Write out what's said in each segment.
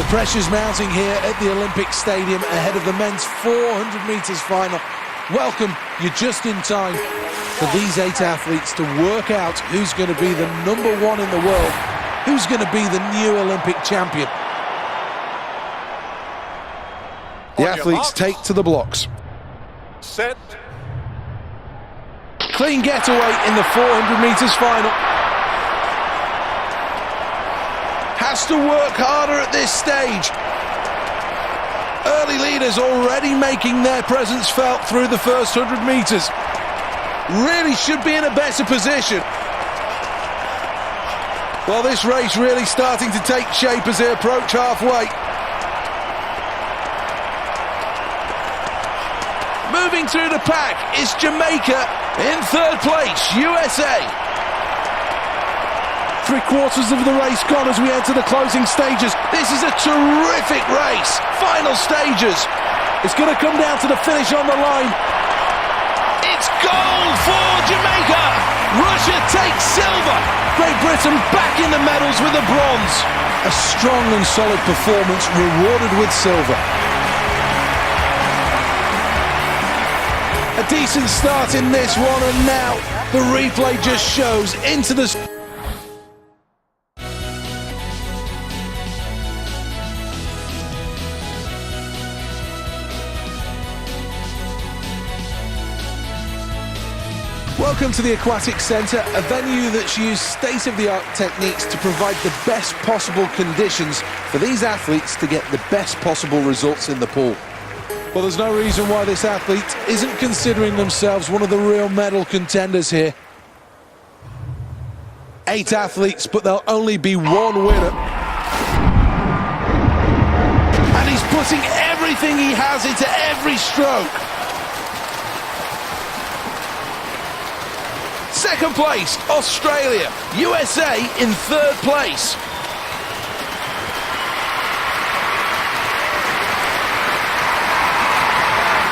Pressure's mounting here at the Olympic Stadium ahead of the men's 400 metres final. Welcome, you're just in time for these 8 athletes to work out who's going to be the #1 in the world, who's going to be the new Olympic champion. The athletes take to the blocks. Set. Clean getaway in the 400 metres final. Has to work harder at this stage. Early leaders already making their presence felt through the first 100 metres. Really should be in a better position. Well, this race really starting to take shape as they approach halfway. Moving through the pack is Jamaica in 3rd place, USA. 3/4 of the race gone as we enter the closing stages. This is a terrific race. Final stages. It's going to come down to the finish on the line. It's gold for Jamaica. Russia takes silver. Great Britain back in the medals with the bronze. A strong and solid performance rewarded with silver. A decent start in this one, and now the replay just shows into the... Welcome to the Aquatic Centre, a venue that's used state-of-the-art techniques to provide the best possible conditions for these athletes to get the best possible results in the pool. Well, there's no reason why this athlete isn't considering themselves one of the real medal contenders here. 8 athletes, but there'll only be one winner. And he's putting everything he has into every stroke. Second place, Australia. USA in 3rd place.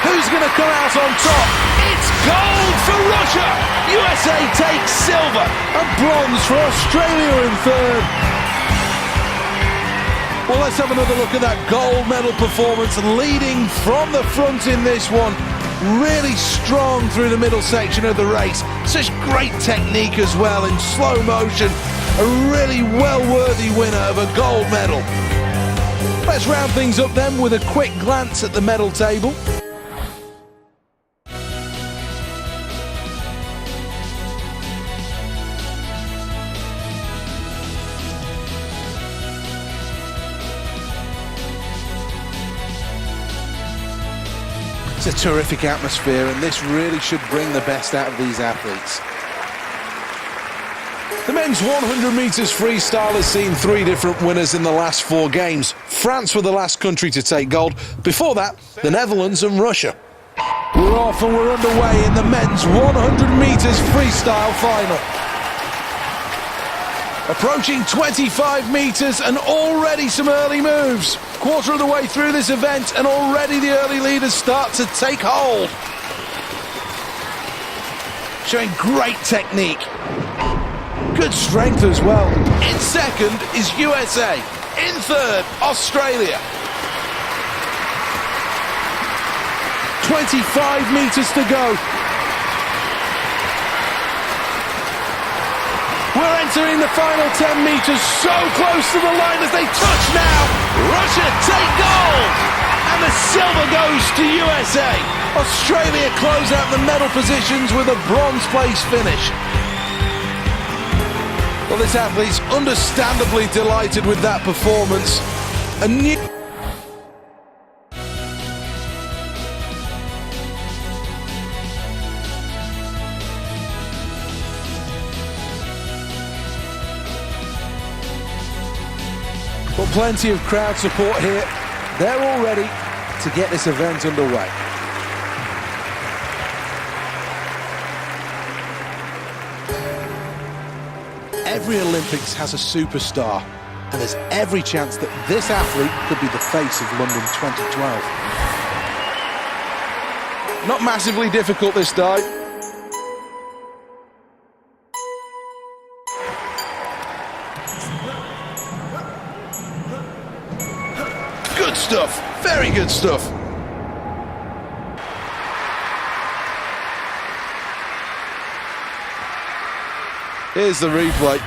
Who's going to come out on top? It's gold for Russia. USA takes silver and bronze for Australia in 3rd. Well, let's have another look at that gold medal performance, leading from the front in this one. Really strong through the middle section of the race. Such great technique as well in slow motion. A really well-worthy winner of a gold medal. Let's round things up then with a quick glance at the medal table. It's a terrific atmosphere, and this really should bring the best out of these athletes. The men's 100 metres freestyle has seen 3 different winners in the last 4 games. France were the last country to take gold. Before that, the Netherlands and Russia. We're off and we're underway in the men's 100 metres freestyle final. Approaching 25 metres and already some early moves. Quarter of the way through this event and already the early leaders start to take hold. Showing great technique. Good strength as well. In second is USA. In 3rd, Australia. 25 metres to go. We're entering the final 10 metres, so close to the line as they touch now. Russia take gold, and the silver goes to USA. Australia close out the medal positions with a bronze place finish. Well, this athlete's understandably delighted with that performance. A new... Well, plenty of crowd support here. They're all ready to get this event underway. Every Olympics has a superstar, and there's every chance that this athlete could be the face of London 2012. Not massively difficult this time. stuff. Very good stuff. Here's the replay.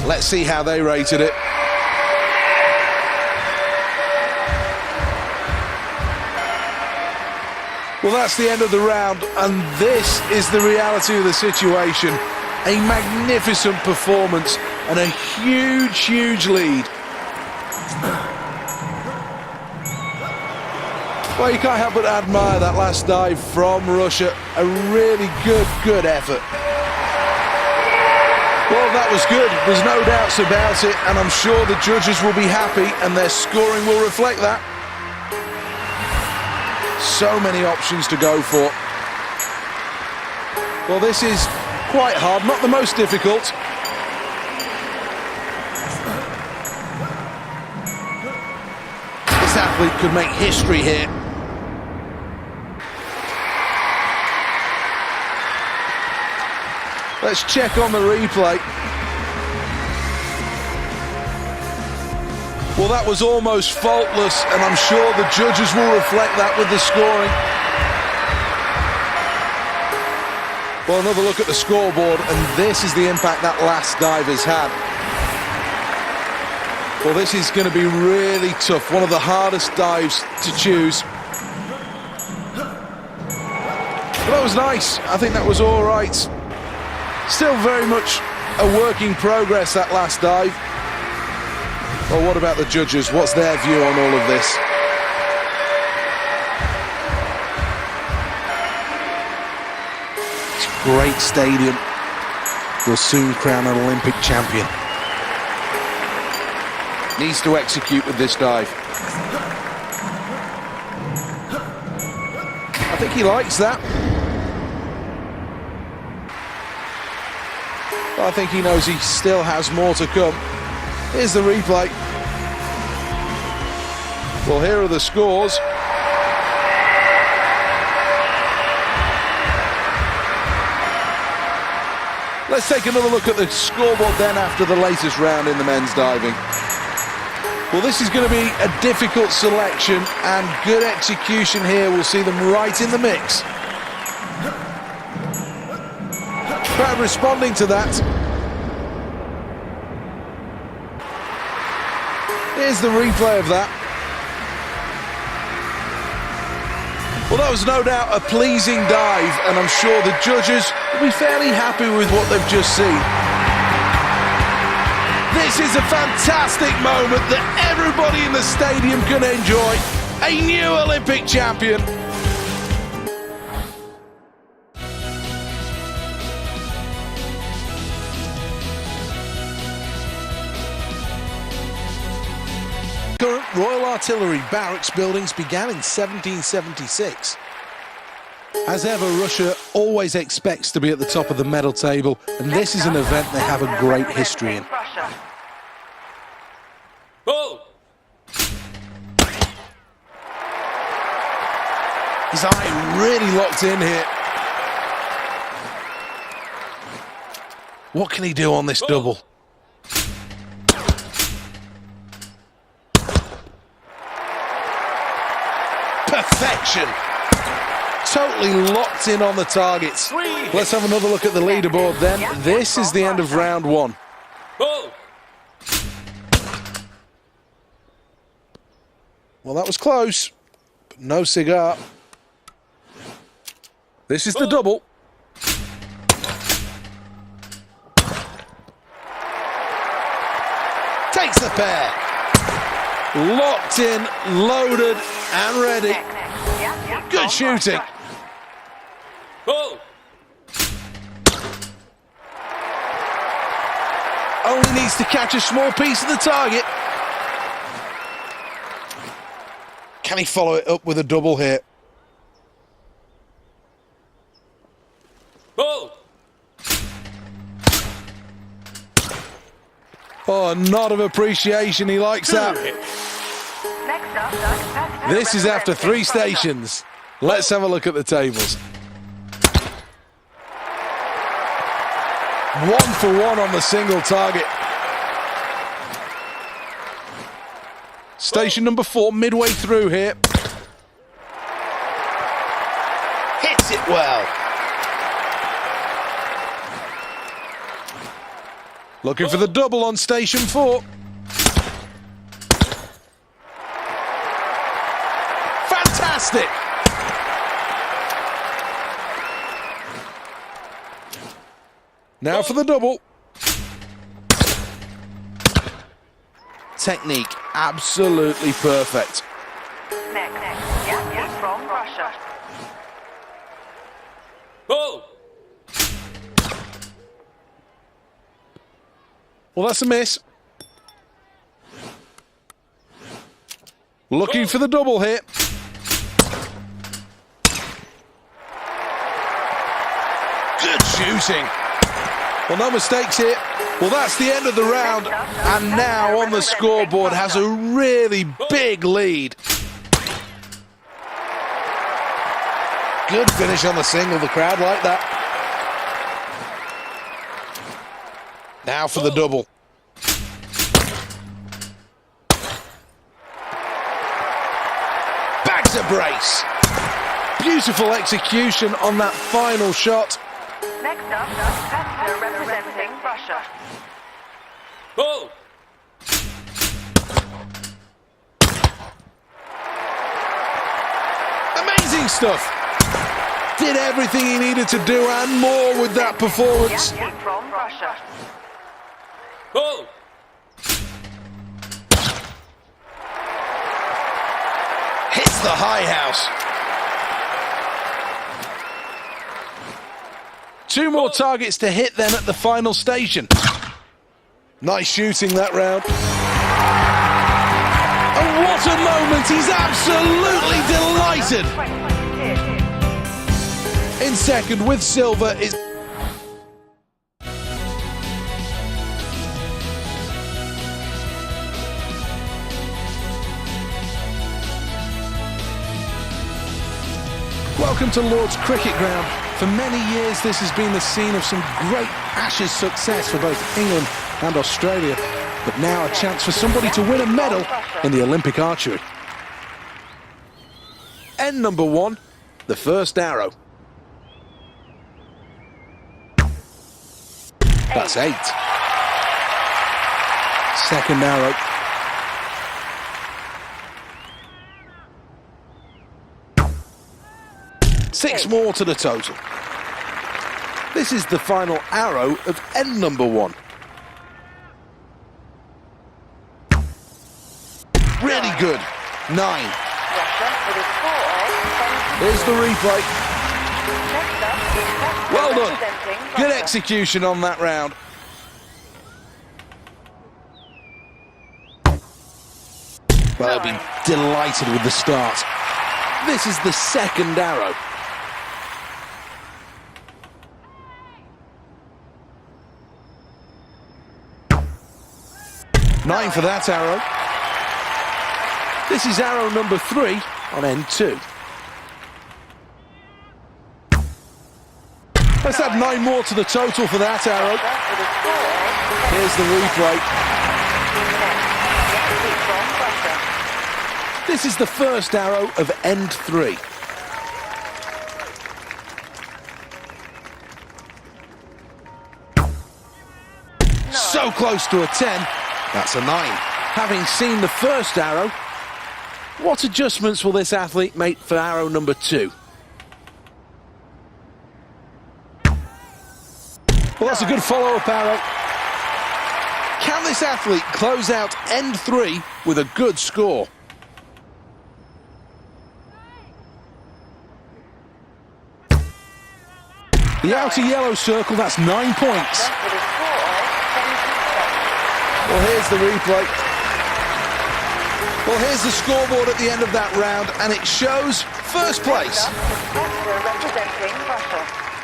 Let's see how they rated it. Well, that's the end of the round, and this is the reality of the situation. A magnificent performance and a huge, huge lead. Well, you can't help but admire that last dive from Russia. A really good effort. Well, that was good. There's no doubts about it, and I'm sure the judges will be happy, and their scoring will reflect that. So many options to go for. Well, this is quite hard, not the most difficult. This athlete could make history here. Let's check on the replay. Well, that was almost faultless, and I'm sure the judges will reflect that with the scoring. Well, another look at the scoreboard, and this is the impact that last dive has had. Well, this is going to be really tough, one of the hardest dives to choose. Well, that was nice. I think that was all right. Still very much a work in progress, that last dive. Well, what about the judges? What's their view on all of this? It's a great stadium. Will soon crown an Olympic champion. Needs to execute with this dive. I think he likes that. I think he knows he still has more to come. Here's the replay. Well, here are the scores. Let's take another look at the scoreboard then after the latest round in the men's diving. Well, this is going to be a difficult selection, and good execution here will see them right in the mix. Crowd responding to that. Here's the replay of that. Well, that was no doubt a pleasing dive, and I'm sure the judges will be fairly happy with what they've just seen. This is a fantastic moment that everybody in the stadium can enjoy. A new Olympic champion. Current Royal Artillery barracks buildings began in 1776. As ever, Russia always expects to be at the top of the medal table, and this is an event they have a great history in. Oh! His eye really locked in here. What can he do on this double? Perfection. Totally locked in on the targets. Let's have another look at the leaderboard then. This is the end of round one. Well, that was close, but no cigar. This is the double. Takes the pair. Locked in, loaded, and ready. Good shooting. Only needs to catch a small piece of the target. Can he follow it up with a double here? Oh, a nod of appreciation. He likes that. This is after 3 stations. Let's have a look at the tables. 1 for 1 on the single target. Station number 4, midway through here. Hits it well. Looking for the double on station 4. Fantastic! Now for the double. Technique absolutely perfect. Next. Yeah, from Russia. Goal! Well, that's a miss. Looking for the double here. Good shooting. Well, no mistakes here. Well, that's the end of the round. And now on the scoreboard has a really big lead. Good finish on the single. The crowd like that. Now for the double. Bags a brace. Beautiful execution on that final shot. Next up, Pastor representing Russia. Goal! Amazing stuff. Did everything he needed to do and more with that performance. Yeah, from Russia. Goal! Hits the high house. 2 more targets to hit then at the final station. Nice shooting that round. And what a moment, he's absolutely delighted. In second with silver is... Welcome to Lord's Cricket Ground. For many years, this has been the scene of some great Ashes success for both England and Australia. But now a chance for somebody to win a medal in the Olympic archery. End number 1, the first arrow. That's 8. Second arrow. Six more to the total. This is the final arrow of end number 1. Really good. 9. Here's the replay. Well done. Good execution on that round. Well, they'll be delighted with the start. This is the second arrow. Nine for that arrow. This is arrow number 3 on end 2. Let's add 9 more to the total for that arrow. Here's the replay. This is the first arrow of end 3. So close to a 10. That's a 9. Having seen the first arrow, what adjustments will this athlete make for arrow number 2? Well, that's a good follow-up arrow. Can this athlete close out end 3 with a good score? The outer yellow circle, that's 9 points. Well, here's the replay. Well, here's the scoreboard at the end of that round, and it shows first place.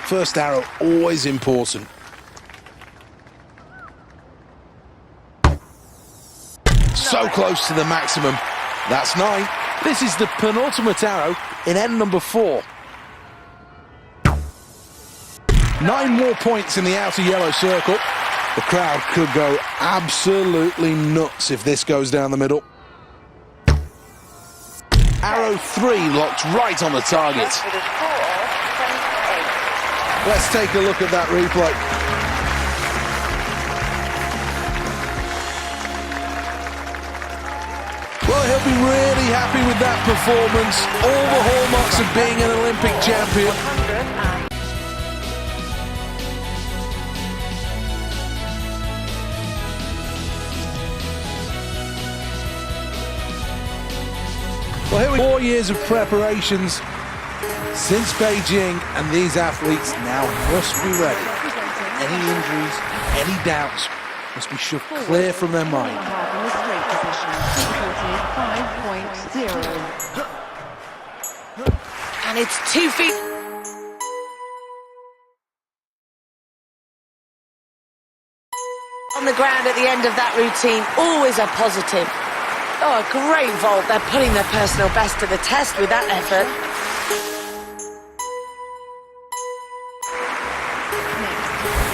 First arrow, always important. So close to the maximum. That's 9. This is the penultimate arrow in end number 4. 9 more points in the outer yellow circle. The crowd could go absolutely nuts if this goes down the middle. Arrow 3 locked right on the target. With a score of 10-8. Let's take a look at that replay. Well, he'll be really happy with that performance. All the hallmarks of being an Olympic champion. 100 and Well, here we go. 4 years of preparations since Beijing, and these athletes now must be ready. Any injuries, any doubts must be shoved clear from their mind. In the straight position, difficulty 5.0. And it's 2 feet. On the ground at the end of that routine, always a positive. Oh, a great vault. They're putting their personal best to the test with that effort.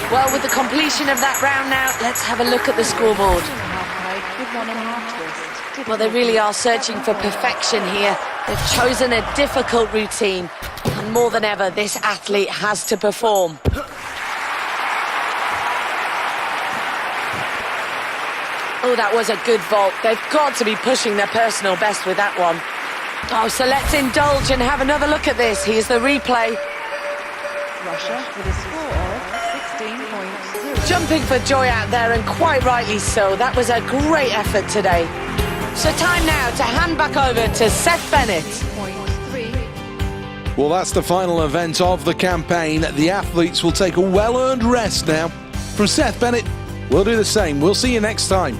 Well, with the completion of that round now, let's have a look at the scoreboard. With 1.5 twist. Well, they really are searching for perfection here. They've chosen a difficult routine. And more than ever, this athlete has to perform. Oh, that was a good vault. They've got to be pushing their personal best with that one. Oh, so let's indulge and have another look at this. Here's the replay. Russia with a score of 16.0. Jumping for joy out there, and quite rightly so. That was a great effort today. So time now to hand back over to Seth Bennett. 0.3. Well, that's the final event of the campaign. The athletes will take a well-earned rest now. From Seth Bennett, we'll do the same. We'll see you next time.